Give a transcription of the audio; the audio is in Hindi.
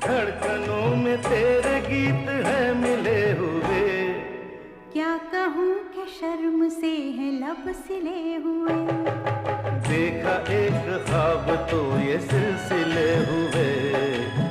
धड़कनों में तेरे गीत है मिले हुए। क्या कहूँ कि शर्म से है लब सिले हुए। देखा एक ख्वाब तो ये सिलसिले हुए।